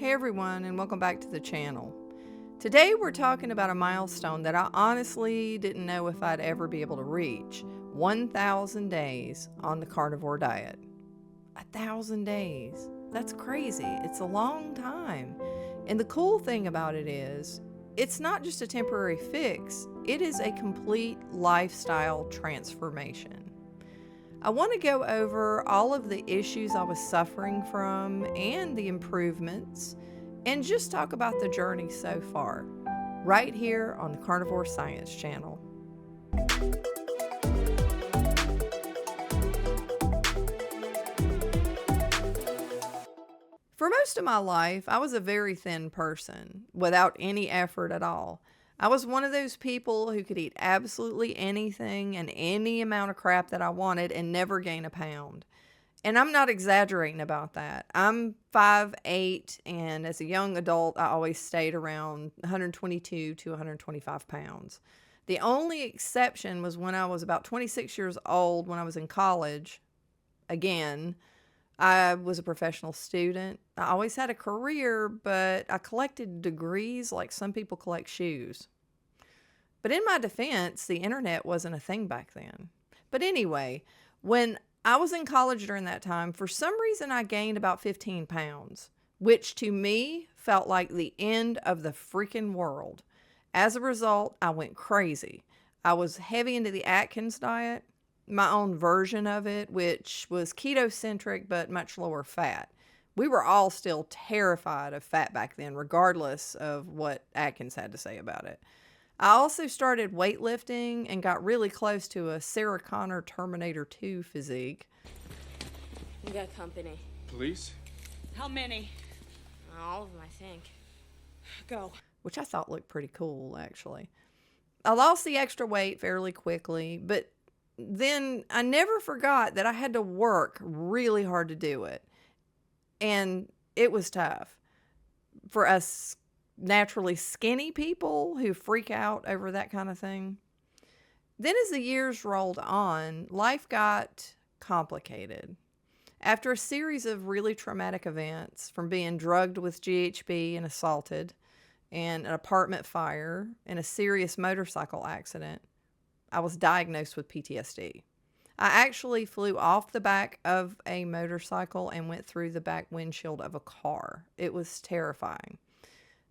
Hey everyone, and welcome back to the channel. Today we're talking about a milestone that I honestly didn't know if I'd ever be able to reach. 1,000 days on the carnivore diet. 1,000 days. That's crazy. It's a long time. And the cool thing about it is, it's not just a temporary fix, it is a complete lifestyle transformation. I want to go over all of the issues I was suffering from and the improvements, and just talk about the journey so far, right here on the Carnivore Science channel. For most of my life, I was a very thin person, without any effort at all. I was one of those people who could eat absolutely anything and any amount of crap that I wanted and never gain a pound. And I'm not exaggerating about that. I'm 5'8", and as a young adult, I always stayed around 122 to 125 pounds. The only exception was when I was about 26 years old, when I was in college. Again, I was a professional student. I always had a career, but I collected degrees like some people collect shoes. But in my defense, the internet wasn't a thing back then. But anyway, when I was in college during that time, for some reason I gained about 15 pounds, which to me felt like the end of the freaking world. As a result, I went crazy. I was heavy into the Atkins diet, my own version of it, which was keto-centric but much lower fat. We were all still terrified of fat back then, regardless of what Atkins had to say about it. I also started weightlifting and got really close to a Sarah Connor Terminator 2 physique. We got company. Police? How many? All of them, I think. Go. Which I thought looked pretty cool, actually. I lost the extra weight fairly quickly, but then I never forgot that I had to work really hard to do it. And it was tough. For us naturally skinny people who freak out over that kind of thing. Then as the years rolled on, life got complicated. After a series of really traumatic events, from being drugged with GHB and assaulted, and an apartment fire, and a serious motorcycle accident, I was diagnosed with PTSD. I actually flew off the back of a motorcycle and went through the back windshield of a car. It was terrifying.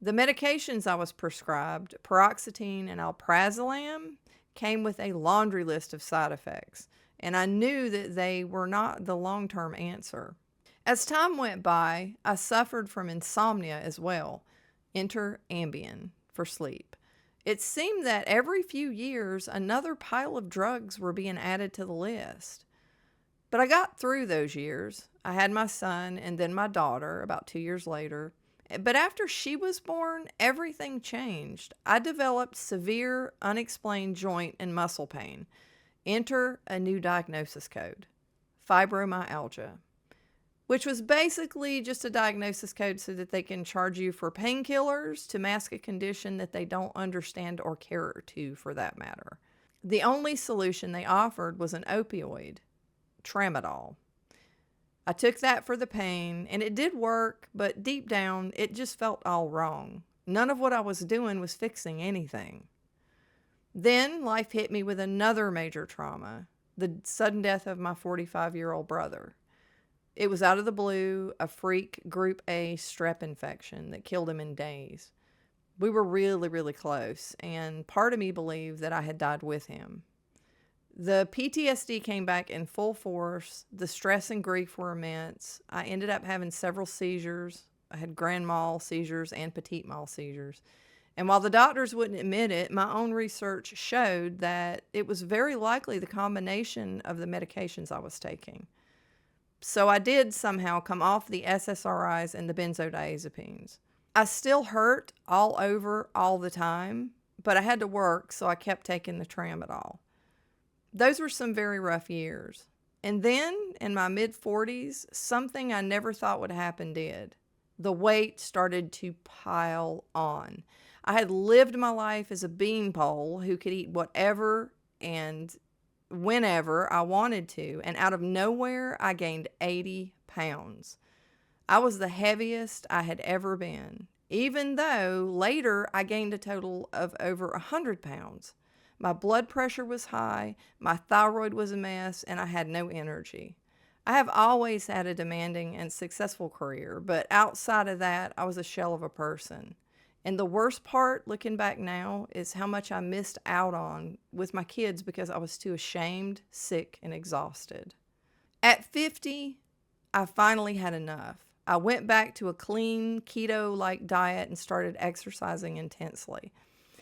The medications I was prescribed, paroxetine and alprazolam, came with a laundry list of side effects, and I knew that they were not the long-term answer. As time went by, I suffered from insomnia as well. Enter Ambien for sleep. It seemed that every few years, another pile of drugs were being added to the list. But I got through those years. I had my son and then my daughter about 2 years later. But after she was born, everything changed. I developed severe, unexplained joint and muscle pain. Enter a new diagnosis code, fibromyalgia, which was basically just a diagnosis code so that they can charge you for painkillers to mask a condition that they don't understand or care to, for that matter. The only solution they offered was an opioid, tramadol. I took that for the pain, and it did work, but deep down, it just felt all wrong. None of what I was doing was fixing anything. Then life hit me with another major trauma, the sudden death of my 45-year-old brother. It was out of the blue, a freak group A strep infection that killed him in days. We were really, really close, and part of me believed that I had died with him. The PTSD came back in full force. The stress and grief were immense. I ended up having several seizures. I had grand mal seizures and petit mal seizures. And while the doctors wouldn't admit it, my own research showed that it was very likely the combination of the medications I was taking. So I did somehow come off the SSRIs and the benzodiazepines. I still hurt all over all the time, but I had to work, so I kept taking the tramadol. Those were some very rough years. And then, in my mid-40s, something I never thought would happen did. The weight started to pile on. I had lived my life as a beanpole who could eat whatever and whenever I wanted to, and out of nowhere, I gained 80 pounds. I was the heaviest I had ever been, even though later I gained a total of over 100 pounds. My blood pressure was high, my thyroid was a mess, and I had no energy. I have always had a demanding and successful career, but outside of that, I was a shell of a person. And the worst part, looking back now, is how much I missed out on with my kids because I was too ashamed, sick, and exhausted. At 50, I finally had enough. I went back to a clean, keto-like diet and started exercising intensely.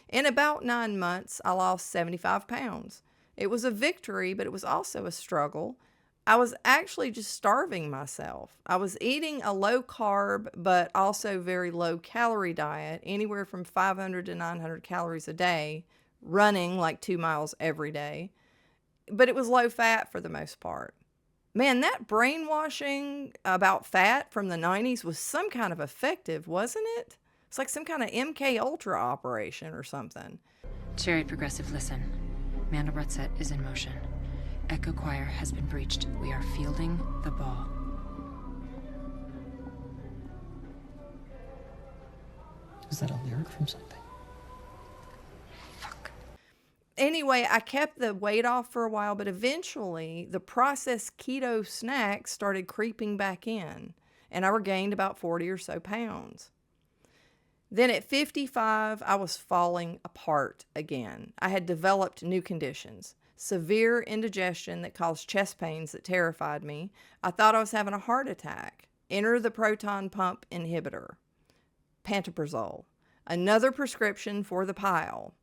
In about 9 months, I lost 75 pounds. It was a victory, but it was also a struggle. I was actually just starving myself. I was eating a low carb, but also very low calorie diet, anywhere from 500 to 900 calories a day, running like 2 miles every day. But it was low fat for the most part. Man, that brainwashing about fat from the 90s was some kind of effective, wasn't it? It's like some kind of MK Ultra operation or something. Chariot Progressive, listen. Mandelbrot set is in motion. Echo Choir has been breached. We are fielding the ball. Is that a lyric from something? Fuck. Anyway, I kept the weight off for a while, but eventually the processed keto snacks started creeping back in, and I regained about 40 or so pounds. Then at 55, I was falling apart again. I had developed new conditions. Severe indigestion that caused chest pains that terrified me. I thought I was having a heart attack. Enter the proton pump inhibitor, pantoprazole, another prescription for the pile.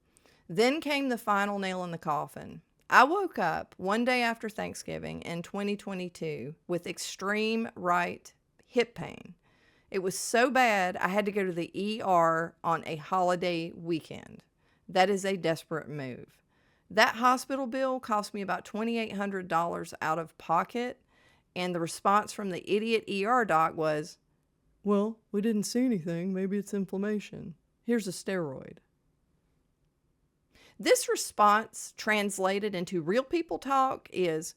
Then came the final nail in the coffin. I woke up one day after Thanksgiving in 2022 with extreme right hip pain. It was so bad I had to go to the ER on a holiday weekend. That is a desperate move. That hospital bill cost me about $2,800 out of pocket, and the response from the idiot ER doc was, "Well, we didn't see anything. Maybe it's inflammation. Here's a steroid." This response, translated into real people talk, is,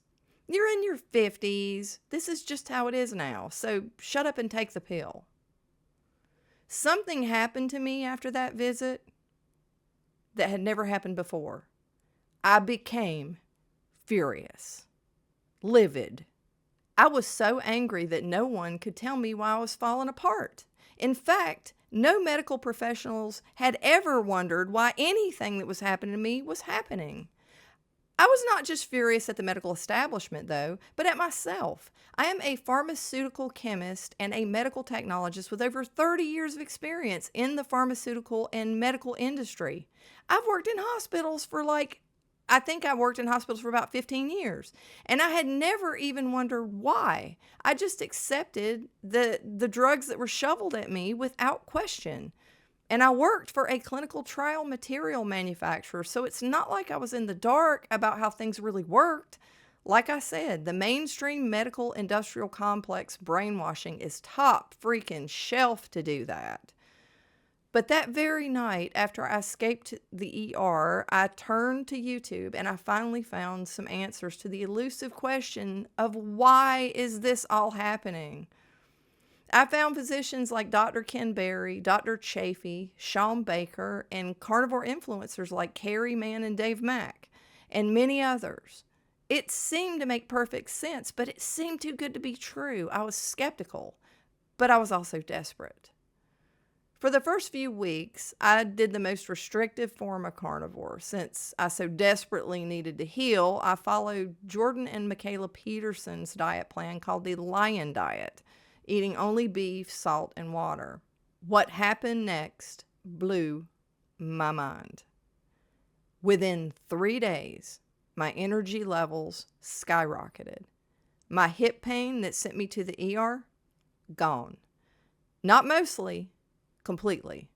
"You're in your 50s. This is just how it is now, so shut up and take the pill." Something happened to me after that visit that had never happened before. I became furious, livid. I was so angry that no one could tell me why I was falling apart. In fact, no medical professionals had ever wondered why anything that was happening to me was happening. I was not just furious at the medical establishment, though, but at myself. I am a pharmaceutical chemist and a medical technologist with over 30 years of experience in the pharmaceutical and medical industry. I've worked in hospitals for I worked in hospitals for about 15 years, and I had never even wondered why. I just accepted the drugs that were shoveled at me without question. And I worked for a clinical trial material manufacturer, so it's not like I was in the dark about how things really worked. Like I said, the mainstream medical industrial complex brainwashing is top freaking shelf to do that. But that very night, after I escaped the ER, I turned to YouTube and I finally found some answers to the elusive question of why is this all happening? I found physicians like Dr. Ken Berry, Dr. Chafee, Sean Baker, and carnivore influencers like Carrie Mann and Dave Mack, and many others. It seemed to make perfect sense, but it seemed too good to be true. I was skeptical, but I was also desperate. For the first few weeks, I did the most restrictive form of carnivore. Since I so desperately needed to heal, I followed Jordan and Michaela Peterson's diet plan called the Lion Diet, eating only beef, salt, and water. What happened next blew my mind. Within 3 days, my energy levels skyrocketed. My hip pain that sent me to the ER, gone. Not mostly, completely.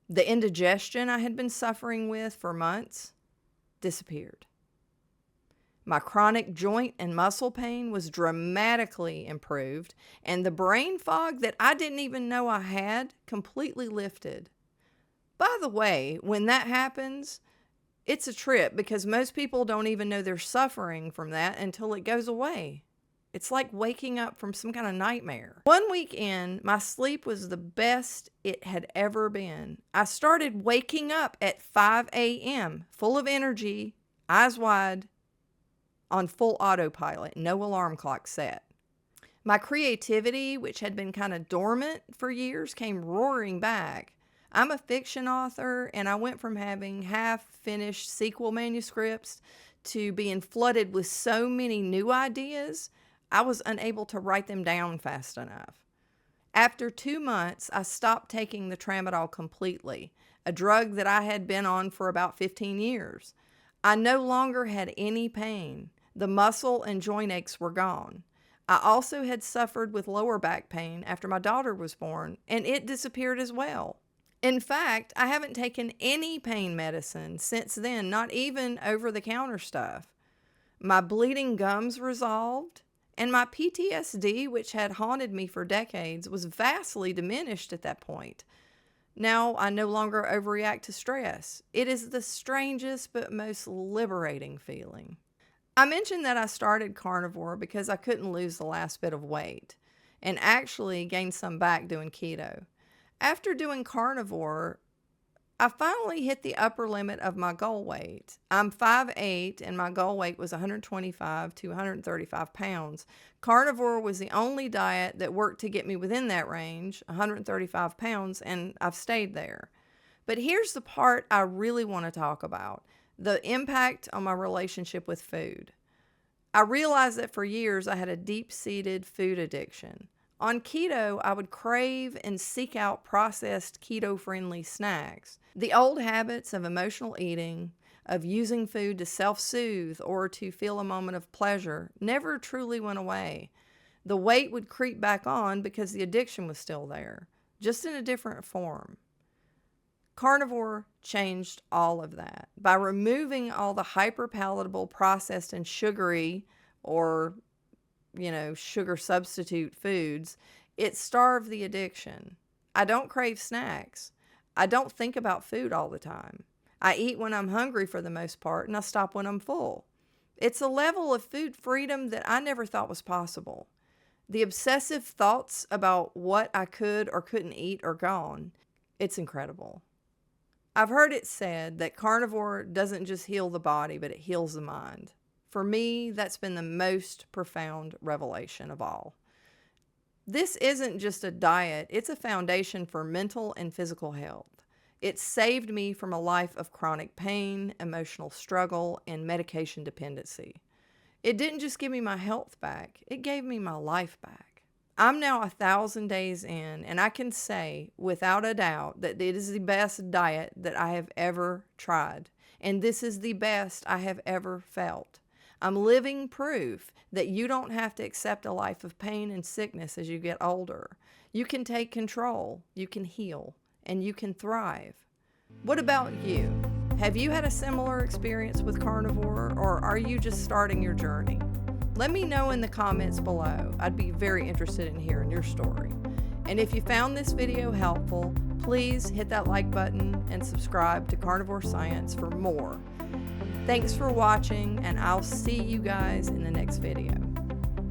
The indigestion I had been suffering with for months disappeared. My chronic joint and muscle pain was dramatically improved, and the brain fog that I didn't even know I had completely lifted. By the way, when that happens, it's a trip because most people don't even know they're suffering from that until it goes away. It's like waking up from some kind of nightmare. 1 week in, my sleep was the best it had ever been. I started waking up at 5 a.m., full of energy, eyes wide, on full autopilot, no alarm clock set. My creativity, which had been kind of dormant for years, came roaring back. I'm a fiction author, and I went from having half-finished sequel manuscripts to being flooded with so many new ideas, I was unable to write them down fast enough. After 2 months, I stopped taking the tramadol completely, a drug that I had been on for about 15 years. I no longer had any pain. The muscle and joint aches were gone. I also had suffered with lower back pain after my daughter was born, and it disappeared as well. In fact, I haven't taken any pain medicine since then, not even over-the-counter stuff. My bleeding gums resolved, and my PTSD, which had haunted me for decades, was vastly diminished at that point. Now I no longer overreact to stress. It is the strangest but most liberating feeling. I mentioned that I started Carnivore because I couldn't lose the last bit of weight, and actually gained some back doing keto. After doing Carnivore, I finally hit the upper limit of my goal weight. I'm 5'8", and my goal weight was 125 to 135 pounds. Carnivore was the only diet that worked to get me within that range, 135 pounds, and I've stayed there. But here's the part I really want to talk about, the impact on my relationship with food. I realized that for years I had a deep-seated food addiction. On keto, I would crave and seek out processed keto-friendly snacks. The old habits of emotional eating, of using food to self-soothe or to feel a moment of pleasure, never truly went away. The weight would creep back on because the addiction was still there, just in a different form. Carnivore changed all of that. By removing all the hyper-palatable, processed, and sugary or sugar substitute foods, it starved the addiction. I don't crave snacks. I don't think about food all the time. I eat when I'm hungry for the most part, and I stop when I'm full. It's a level of food freedom that I never thought was possible. The obsessive thoughts about what I could or couldn't eat are gone. It's incredible. I've heard it said that carnivore doesn't just heal the body, but it heals the mind. For me, that's been the most profound revelation of all. This isn't just a diet, it's a foundation for mental and physical health. It saved me from a life of chronic pain, emotional struggle, and medication dependency. It didn't just give me my health back, it gave me my life back. I'm now 1,000 days in, and I can say without a doubt that it is the best diet that I have ever tried, and this is the best I have ever felt. I'm living proof that you don't have to accept a life of pain and sickness as you get older. You can take control, you can heal, and you can thrive. What about you? Have you had a similar experience with carnivore, or are you just starting your journey? Let me know in the comments below. I'd be very interested in hearing your story. And if you found this video helpful, please hit that like button and subscribe to Carnivore Science for more. Thanks for watching, and I'll see you guys in the next video.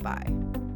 Bye.